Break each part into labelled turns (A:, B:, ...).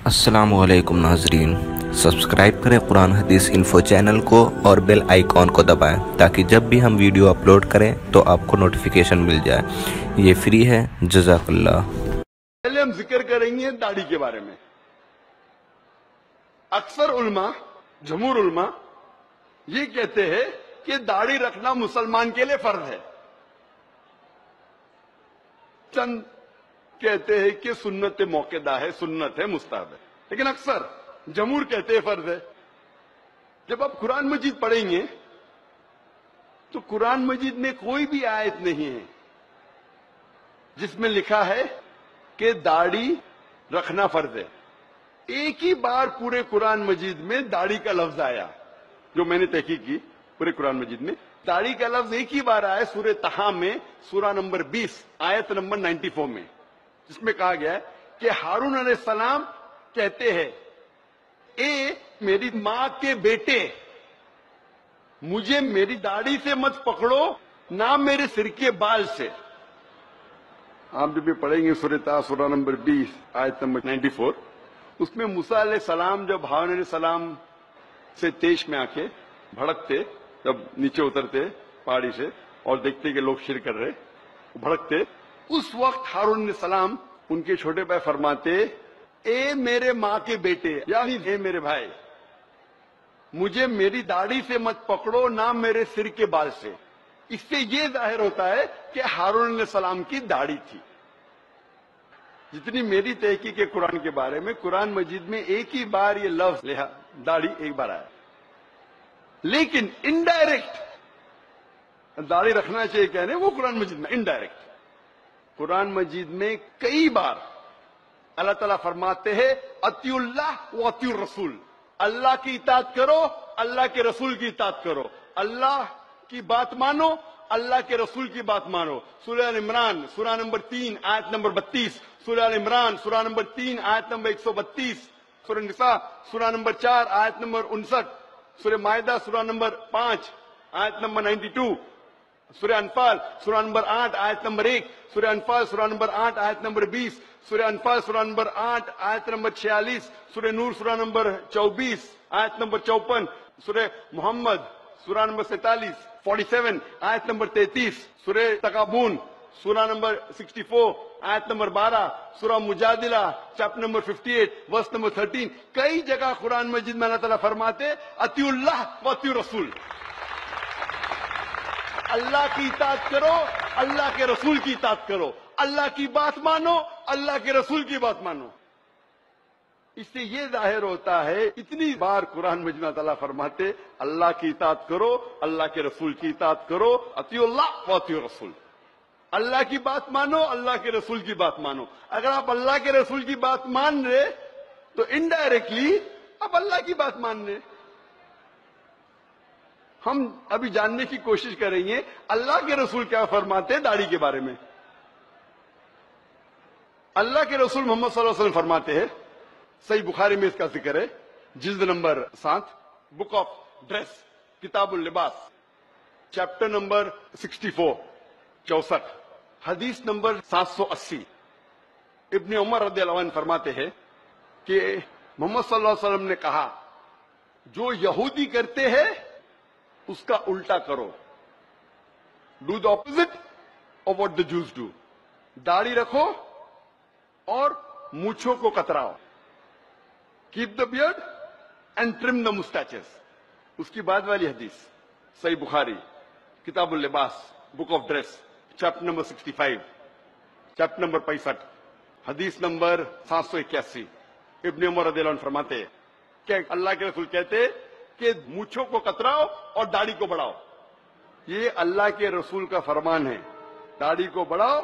A: السلام علیکم ناظرین، سبسکرائب کریں قرآن حدیث انفو چینل کو اور بیل آئیکن کو دبائیں تاکہ جب بھی ہم ویڈیو اپلوڈ کریں تو آپ کو نوٹیفیکیشن مل جائے۔ یہ فری ہے، جزاک اللہ۔
B: پہلے ہم ذکر کریں گے داڑھی کے بارے میں۔ اکثر علماء، جمہور علماء یہ کہتے ہیں کہ داڑھی رکھنا مسلمان کے لیے فرض ہے۔ چند کہتے ہیں کہ سنت موقدہ ہے، سنت ہے، مستحب ہے، لیکن اکثر جمہور کہتے ہیں فرض ہے۔ جب آپ قرآن مجید پڑھیں گے تو قرآن مجید میں کوئی بھی آیت نہیں ہے جس میں لکھا ہے کہ داڑھی رکھنا فرض ہے۔ ایک ہی بار پورے قرآن مجید میں داڑھی کا لفظ آیا، جو میں نے تحقیق کی، پورے قرآن مجید میں داڑھی کا لفظ ایک ہی بار آیا، سورہ طٰہٰ میں، سورہ نمبر 20 آیت نمبر 94 میں، جس میں کہا گیا ہے کہ ہارون علیہ السلام کہتے ہیں، اے میری ماں کے بیٹے، مجھے میری داڑھی سے مت پکڑو، نہ میرے سر کے بال سے۔ آپ جب یہ پڑھیں گے سورہ طٰہٰ سورہ نمبر 20 آیت نمبر 94، اس میں موسیٰ علیہ السلام جب ہارون علیہ السلام سے تیش میں آ کے بھڑکتے، جب نیچے اترتے پہاڑی سے اور دیکھتے کہ لوگ شرک کر رہے، بھڑکتے، اس وقت ہارون علیہ السلام ان کے چھوٹے بھائی فرماتے، اے میرے ماں کے بیٹے، یعنی اے میرے بھائی، مجھے میری داڑھی سے مت پکڑو، نہ میرے سر کے بال سے۔ اس سے یہ ظاہر ہوتا ہے کہ ہارون علیہ السلام کی داڑھی تھی۔ جتنی میری تحقیق ہے قرآن کے بارے میں، قرآن مجید میں ایک ہی بار یہ لفظ داڑھی ایک بار آیا، لیکن انڈائریکٹ داڑھی رکھنا چاہیے کہنے وہ قرآن مجید میں انڈائریکٹ۔ قرآن مجید میں کئی بار اللہ تعالیٰ فرماتے ہیں اطیعوا اللہ و اطیعوا الرسول، اللہ کی اطاعت کرو، اللہ کے رسول کی اطاعت کرو، اللہ کی بات مانو، اللہ کے رسول کی بات مانو۔ سورہ ال عمران سورہ نمبر 3 آیت نمبر 32، سورہ ال عمران سورہ نمبر 3 آیت نمبر 132، سورہ نساء سورہ نمبر 4 آیت نمبر 59، سورہ مائدہ سورہ نمبر 5 آیت نمبر 92، سورہ انفال سورہ نمبر 8 آیت نمبر 1، سورہ انفال سورہ نمبر 8 آیت نمبر 20، سورہ انفال سورہ نمبر 8 آیت نمبر 46، سورہ نور سورہ نمبر 24 آیت نمبر 54، سورہ محمد سورہ نمبر 47 آیت نمبر 33، سورہ تغابن سورہ نمبر 64 آیت نمبر 12، سورہ مجادلہ چیپٹر نمبر 58 ورس نمبر 13۔ کئی جگہ قرآن مجید میں اللہ تعالیٰ فرماتے اطیعوا اللہ و اطیعوا الرسول، اللہ کی اطاعت کرو، اللہ کے رسول کی اطاعت کرو، اللہ کی بات مانو، اللہ کے رسول کی بات مانو۔ اس سے یہ ظاہر ہوتا ہے، اتنی بار قرآن مجید میں تعالیٰ فرماتے اللہ کی اطاعت کرو، اللہ کے رسول کی اطاعت کرو، اطیعوا اللہ و اطیعوا الرسول، اللہ کی بات مانو، اللہ کے رسول کی بات مانو۔ اگر آپ اللہ کے رسول کی بات مان رہے تو انڈائریکٹلی آپ اللہ کی بات مان رہے۔ ہم ابھی جاننے کی کوشش کریں گے اللہ کے رسول کیا فرماتے ہیں داڑھی کے بارے میں۔ اللہ کے رسول محمد صلی اللہ علیہ وسلم فرماتے ہیں، صحیح بخاری میں اس کا ذکر ہے، جلد نمبر 7 بک آف ڈریس کتاب اللباس چیپٹر نمبر 64 حدیث نمبر 780، ابن عمر رضی اللہ عنہ فرماتے ہیں کہ محمد صلی اللہ علیہ وسلم نے کہا، جو یہودی کرتے ہیں اس کا الٹا کرو، do the opposite of what the Jews do, داڑھی رکھو اور مونچھوں کو کتراؤ، keep the beard and trim the moustaches. اس کی بعد والی حدیث صحیح بخاری کتاب اللباس book of dress chapter number 65 chapter number 65 حدیث نمبر 781، ابن عمر رضی اللہ عنہ فرماتے ہیں کہ اللہ کے رسول کہتے کہ مونچھوں کو کتراؤ اور داڑھی کو بڑھاؤ۔ یہ اللہ کے رسول کا فرمان ہے، داڑھی کو بڑھاؤ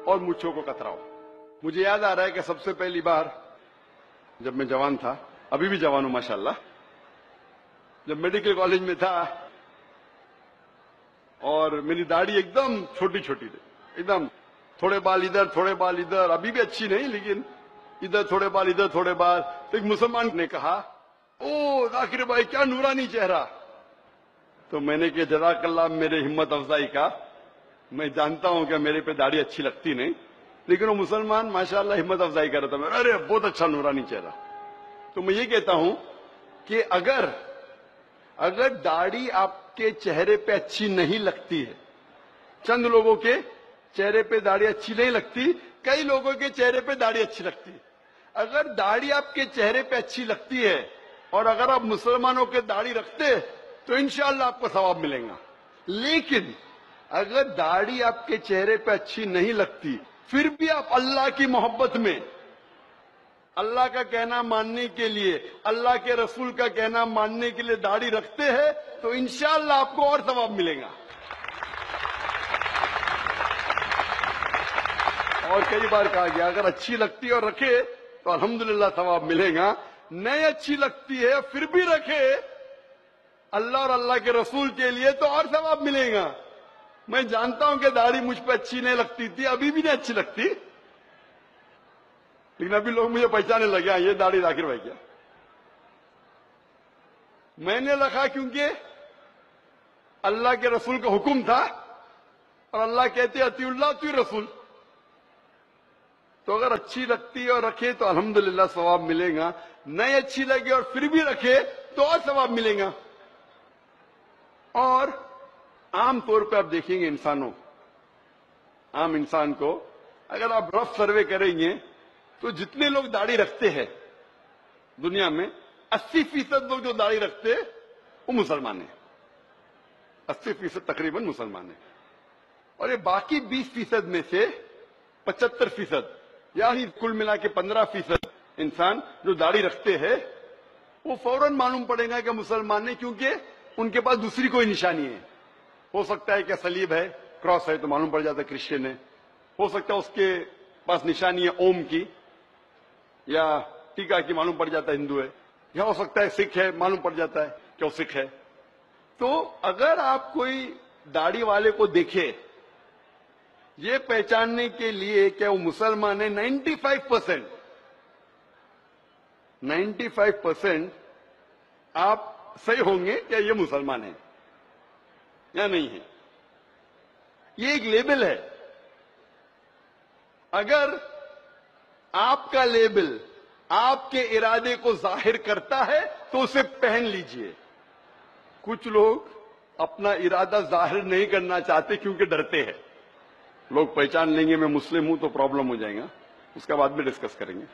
B: اور مونچھوں کو کتراؤ۔ مجھے یاد آ رہا ہے کہ سب سے پہلی بار جب میں جوان تھا، ابھی بھی جوان ہوں ماشاءاللہ، جب میڈیکل کالج میں تھا اور میری داڑھی ایک دم چھوٹی چھوٹی تھی، ایک دم تھوڑے بال ادھر تھوڑے بال ادھر، ابھی بھی اچھی نہیں لیکن ادھر تھوڑے بال ادھر تھوڑے بال۔ تو ایک مسلمان نے کہا، او ذاکر بھائی کیا نورانی چہرہ۔ تو میں نے کہ جزاک اللہ میرے ہمت افزائی کا، میں جانتا ہوں کہ میرے پہ داڑھی اچھی لگتی نہیں، لیکن وہ مسلمان ماشاءاللہ ہمت افزائی کر رہا تھا، ارے بہت اچھا نورانی چہرہ۔ تو میں یہ کہتا ہوں کہ اگر داڑھی آپ کے چہرے پہ اچھی نہیں لگتی ہے، چند لوگوں کے چہرے پہ داڑھی اچھی نہیں لگتی، کئی لوگوں کے چہرے پہ داڑھی اچھی لگتی ہے، اگر داڑھی آپ کے چہرے پہ اچھی لگتی ہے اور اگر آپ مسلمانوں کے داڑھی رکھتے تو انشاءاللہ آپ کو ثواب ملے گا، لیکن اگر داڑھی آپ کے چہرے پہ اچھی نہیں لگتی پھر بھی آپ اللہ کی محبت میں، اللہ کا کہنا ماننے کے لیے، اللہ کے رسول کا کہنا ماننے کے لیے داڑھی رکھتے ہیں تو انشاءاللہ آپ کو اور ثواب ملے گا۔ اور کئی بار کہا گیا اگر اچھی لگتی ہے اور رکھے تو الحمدللہ ثواب ملے گا، نہیں اچھی لگتی ہے پھر بھی رکھے اللہ اور اللہ کے رسول کے لیے تو اور ثواب ملے گا۔ میں جانتا ہوں کہ داڑھی مجھ پہ اچھی نہیں لگتی تھی، ابھی بھی نہیں اچھی لگتی، لیکن ابھی لوگ مجھے پہچانے لگے یہ داڑھی ذاکر بھائی کیا۔ میں نے رکھا کیونکہ اللہ کے رسول کا حکم تھا اور اللہ کہتے اطیع اللہ اطیع رسول، تو اگر اچھی لگتی ہے اور رکھے تو الحمدللہ ثواب ملے گا، نہیں اچھی لگے اور پھر بھی رکھے تو اور ثواب ملے گا۔ اور عام طور پہ آپ دیکھیں گے عام انسان کو اگر آپ رف سروے کریں گے تو جتنے لوگ داڑھی رکھتے ہیں دنیا میں 80% لوگ جو داڑھی رکھتے ہیں وہ مسلمان ہیں، 80% تقریباً مسلمان ہیں، اور یہ باقی 20% میں سے 75% یعنی کل ملا کے 15% انسان جو داڑھی رکھتے ہیں وہ فوراً معلوم پڑے گا کہ مسلمان ہیں، کیونکہ ان کے پاس دوسری کوئی نشانی ہے۔ ہو سکتا ہے کہ صلیب ہے، کراس ہے تو معلوم پڑ جاتا ہے کرسچن ہے، ہو سکتا ہے اس کے پاس نشانی ہے اوم کی یا ٹیکا کی، معلوم پڑ جاتا ہے ہندو ہے، یا ہو سکتا ہے سکھ ہے، معلوم پڑ جاتا ہے کہ وہ سکھ ہے۔ تو اگر آپ کوئی داڑھی والے کو دیکھے یہ پہچاننے کے لیے کہ وہ مسلمان ہے، 95% آپ صحیح ہوں گے کہ یہ مسلمان ہے یا نہیں ہے۔ یہ ایک لیبل ہے، اگر آپ کا لیبل آپ کے ارادے کو ظاہر کرتا ہے تو اسے پہن لیجئے۔ کچھ لوگ اپنا ارادہ ظاہر نہیں کرنا چاہتے کیونکہ ڈرتے ہیں، لوگ پہچان لیں گے میں مسلم ہوں تو پرابلم ہو جائے گا، اس کا بعد میں ڈسکس کریں گے۔